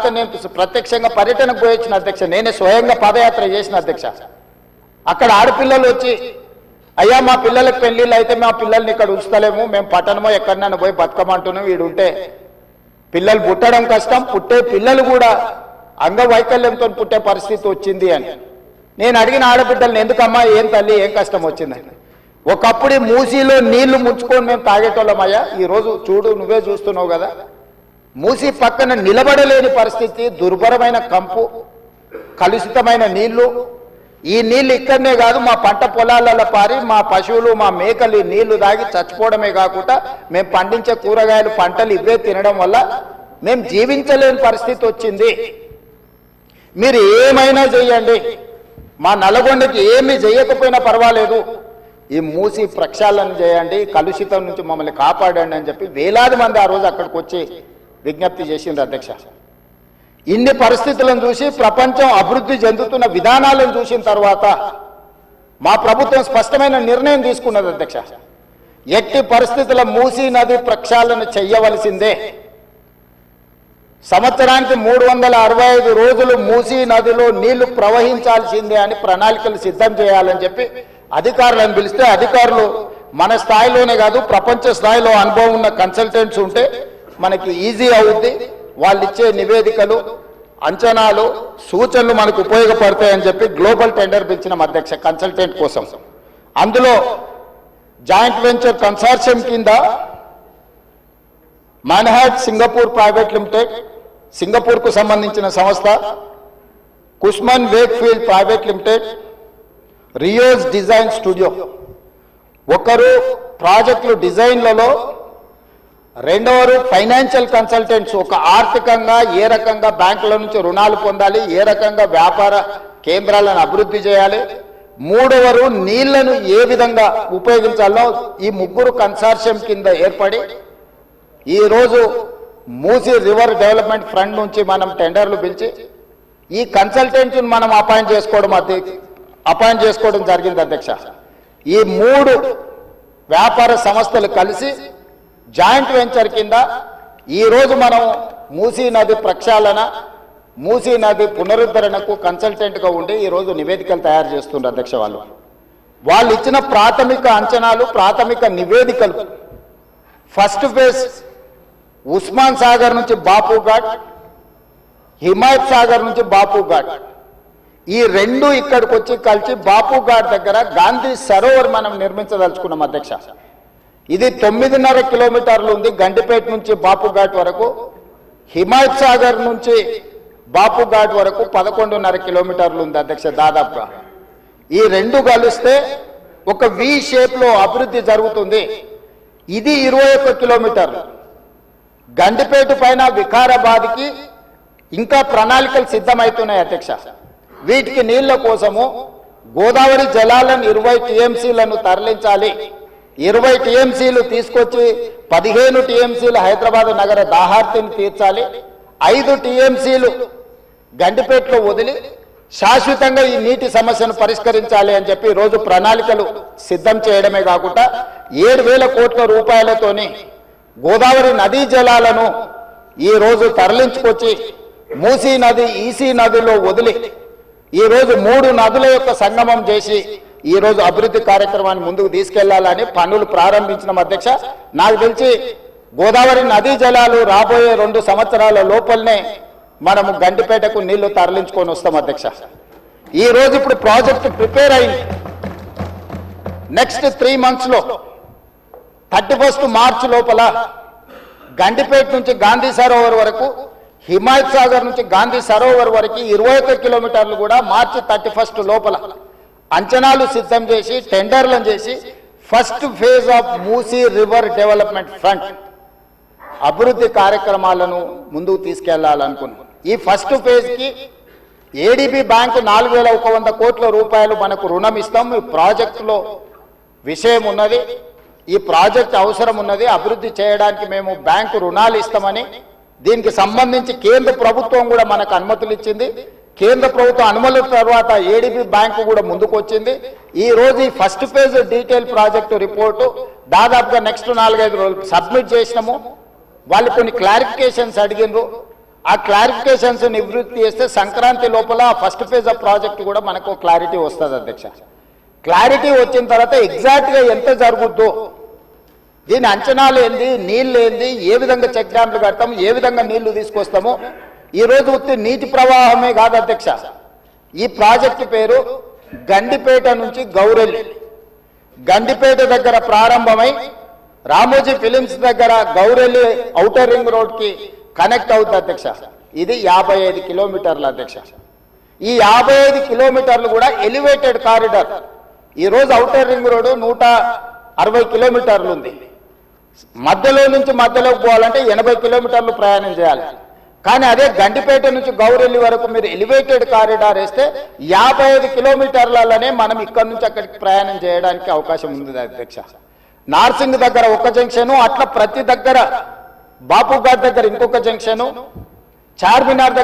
దాంతో నేను ప్రత్యక్షంగా పర్యటనకు పోయొచ్చిన అధ్యక్ష, నేనే స్వయంగా పాదయాత్ర చేసిన అధ్యక్ష. అక్కడ ఆడపిల్లలు వచ్చి అయ్యా మా పిల్లలకు పెళ్లిళ్ళు అయితే మా పిల్లల్ని ఇక్కడ ఉంచుతలేము, మేము పట్టణమో ఎక్కడన్నా పోయి బతకమంటున్నాం, వీడు ఉంటే పిల్లలు పుట్టడం కష్టం, పుట్టే పిల్లలు కూడా అంగవైకల్యంతో పుట్టే పరిస్థితి వచ్చింది అని. నేను అడిగిన ఆడబిడ్డల్ని ఎందుకమ్మా ఏం తల్లి ఏం కష్టం వచ్చిందని. ఒకప్పుడు మూసీలో నీళ్లు ముంచుకొని మేము తాగేటోళ్ళమయ్యా, ఈరోజు చూడు నువ్వే చూస్తున్నావు కదా, మూసీ పక్కన నిలబడలేని పరిస్థితి, దుర్భరమైన కంపు, కలుషితమైన నీళ్లు. ఈ నీళ్లు ఇక్కడనే కాదు మా పంట పొలాలలో పారి మా పశువులు మా మేకలు ఈ నీళ్లు తాగి చచ్చిపోవడమే కాకుండా మేము పండించే కూరగాయలు పంటలు ఇవే తినడం వల్ల మేము జీవించలేని పరిస్థితి వచ్చింది. మీరు ఏమైనా చేయండి, మా నల్గొండకి ఏమి చేయకపోయినా పర్వాలేదు, ఈ మూసి ప్రక్షాళన చేయండి, కలుషితం నుంచి మమ్మల్ని కాపాడండి అని చెప్పి వేలాది మంది ఆ రోజు అక్కడికి వచ్చి విజ్ఞప్తి చేసింది అధ్యక్ష. ఇన్ని పరిస్థితులను చూసి ప్రపంచం అభివృద్ధి చెందుతున్న విధానాలను చూసిన తర్వాత మా ప్రభుత్వం స్పష్టమైన నిర్ణయం తీసుకున్నది అధ్యక్ష. ఎట్టి పరిస్థితుల మూసీ నది ప్రక్షాళన చెయ్యవలసిందే. సంవత్సరానికి 365 రోజులు మూసీ నదిలో నీళ్లు ప్రవహించాల్సిందే అని ప్రణాళికలు సిద్ధం చేయాలని చెప్పి అధికారులను పిలిస్తే, అధికారులు మన స్థాయిలోనే కాదు ప్రపంచ స్థాయిలో అనుభవం ఉన్న కన్సల్టెంట్స్ ఉంటే మనకి ఈజీ అవుద్ది, వాళ్ళు ఇచ్చే నివేదికలు అంచనాలు సూచనలు మనకు ఉపయోగపడతాయని చెప్పి గ్లోబల్ టెండర్ పిలిచిన అధ్యక్ష కన్సల్టెంట్ కోసం. అందులో జాయింట్ వెంచర్ కన్సార్షియం కింద మాన్హాట్ సింగపూర్ ప్రైవేట్ లిమిటెడ్, సింగపూర్కు సంబంధించిన సంస్థ, Cushman Wakefield private limited, Rios design studio, ఒకరు ప్రాజెక్టులు డిజైన్లలో, రెండవరు ఫైనాన్షియల్ కన్సల్టెంట్స్, ఒక ఆర్థికంగా ఏ రకంగా బ్యాంకుల నుంచి రుణాలు పొందాలి, ఏ రకంగా వ్యాపార కేంద్రాలను అభివృద్ధి చేయాలి, మూడవరు నీళ్లను ఏ విధంగా ఉపయోగించాలో ఈ ముగ్గురు కన్సార్షియం కింద ఏర్పడి ఈరోజు మూసీ రివర్ డెవలప్మెంట్ ఫ్రంట్ నుంచి మనం టెండర్లు పిలిచి ఈ కన్సల్టెంట్ని మనం అపాయింట్ చేసుకోవడం జరిగింది అధ్యక్ష. ఈ 3 వ్యాపార సంస్థలు కలిసి జాయింట్ వెంచర్ కింద ఈరోజు మనం మూసీ నది ప్రక్షాళన, మూసీ నది పునరుద్ధరణకు కన్సల్టెంట్గా ఉండి ఈరోజు నివేదికలు తయారు చేస్తున్నారు అధ్యక్ష. వాళ్ళు ఇచ్చిన ప్రాథమిక అంచనాలు, ప్రాథమిక నివేదికలు, ఫస్ట్ ఫేజ్ ఉస్మాన్ సాగర్ నుంచి బాపు ఘాట్, హిమాయత్ సాగర్ నుంచి బాపు ఘాట్, ఈ 2 ఇక్కడికి వచ్చి కలిసి బాపు ఘాట్ దగ్గర గాంధీ సరోవర్ మనం నిర్మించదలుచుకున్నాం అధ్యక్ష. ఇది 9.5 కిలోమీటర్లు ఉంది గండిపేట నుంచి బాపు ఘాట్ వరకు. హిమాయత్ సాగర్ నుంచి బాపు ఘాట్ వరకు 11.5 కిలోమీటర్లు ఉంది అధ్యక్ష దాదాపుగా. ఈ 2 కలిస్తే ఒక వి షేప్ లో అభివృద్ధి జరుగుతుంది. ఇది 21 కిలోమీటర్లు. గండిపేట పైన వికారాబాద్కి ఇంకా ప్రణాళికలు సిద్ధమవుతున్నాయి అధ్యక్ష. వీటికి నీళ్ల కోసము గోదావరి జలాలను 20 టీఎంసీలను తరలించాలి. 20 టీఎంసీలు తీసుకొచ్చి 15 టీఎంసీలు హైదరాబాద్ నగర దాహార్తిని తీర్చాలి. 5 టీఎంసీలు గండిపేటలో వదిలి శాశ్వతంగా ఈ నీటి సమస్యను పరిష్కరించాలి అని చెప్పి రోజు ప్రణాళికలు సిద్ధం చేయడమే కాకుండా 7,000 కోట్ల రూపాయలతోని గోదావరి నదీ జలాలను ఈ రోజు తరలించుకొచ్చి మూసీ నది, ఈసీ నదిలో వదిలి ఈ రోజు 3 నదుల యొక్క సంగమం చేసి ఈ రోజు అభివృద్ధి కార్యక్రమాన్ని ముందుకు తీసుకెళ్లాలని పనులు ప్రారంభించిన అధ్యక్ష. నాకు తెలిసి గోదావరి నదీ జలాలు రాబోయే 2 సంవత్సరాల లోపలనే మనము గండిపేటకు నీళ్లు తరలించుకొని వస్తాం అధ్యక్ష. ఈ రోజు ఇప్పుడు ప్రాజెక్ట్ ప్రిపేర్ అయింది. నెక్స్ట్ 3 months లో 31 మార్చి లోపల గండిపేట నుంచి గాంధీ సరోవర్ వరకు, హిమాయత్ సాగర్ నుంచి గాంధీ సరోవర్ వరకు 21 కిలోమీటర్లు కూడా మార్చి 31 లోపల అంచనాలు సిద్ధం చేసి టెండర్లను చేసి first phase of Musi river development front అభివృద్ధి కార్యక్రమాలను ముందుకు తీసుకెళ్లాలనుకున్నాం. ఈ ఫస్ట్ ఫేజ్కి ఏడీబీ బ్యాంకు 4,100 కోట్ల రూపాయలు మనకు రుణం ఇస్తాం. ఈ ప్రాజెక్టులో విషయం ఉన్నది, ఈ ప్రాజెక్ట్ అవసరం ఉన్నది, అభివృద్ధి చేయడానికి మేము బ్యాంకు రుణాలు ఇస్తామని దీనికి సంబంధించి కేంద్ర ప్రభుత్వం కూడా మనకు అనుమతులు ఇచ్చింది. కేంద్ర ప్రభుత్వం అనుమతుల తర్వాత ఏడీబీ బ్యాంకు కూడా ముందుకు వచ్చింది. ఈ రోజు ఈ first phase detail project report దాదాపుగా నెక్స్ట్ 4-5 రోజులు సబ్మిట్ చేసినాము. వాళ్ళు కొన్ని క్లారిఫికేషన్స్ అడిగినారు. ఆ క్లారిఫికేషన్స్ నివృత్తి చేస్తే సంక్రాంతి లోపల ఫస్ట్ ఫేజ్ ఆఫ్ ప్రాజెక్ట్ కూడా మనకు క్లారిటీ వస్తుంది అధ్యక్ష. క్లారిటీ వచ్చిన తర్వాత ఎగ్జాక్ట్గా ఎంత జరుగుద్దో, దీని అంచనాలు ఏంది, నీళ్ళు ఏంది, ఏ విధంగా చెక్ డ్యామ్లు కడతాము, ఏ విధంగా నీళ్లు తీసుకొస్తాము. ఈరోజు ఉత్తి నీటి ప్రవాహమే కాదు అధ్యక్ష, ఈ ప్రాజెక్టు పేరు గండిపేట నుంచి గౌరెల్లి, గండిపేట దగ్గర ప్రారంభమై రామోజీ ఫిలిమ్స్ దగ్గర గౌరెల్లి ఔటర్ రింగ్ రోడ్కి కనెక్ట్ అవుతుంది అధ్యక్ష. ఇది 55 కిలోమీటర్లు అధ్యక్ష. ఈ 55 కిలోమీటర్లు కూడా ఎలివేటెడ్ కారిడార్. ఈరోజు ఔటర్ రింగ్ రోడ్డు 160 కిలోమీటర్లు ఉంది. మధ్యలో నుంచి మధ్యలోకి పోవాలంటే 80 కిలోమీటర్లు ప్రయాణం చేయాలి. కానీ అదే గండిపేట నుంచి గౌరెల్లి వరకు మీరు ఎలివేటెడ్ కారిడార్ వేస్తే 55 కిలోమీటర్లలోనే మనం ఇక్కడ నుంచి అక్కడికి ప్రయాణం చేయడానికి అవకాశం ఉంది అధ్యక్ష. నార్సింగ్ దగ్గర ఒక జంక్షను, అట్లా ప్రతి దగ్గర బాపుఘాట్ దగ్గర ఇంకొక జంక్షను, చార్మినార్ దగ్గర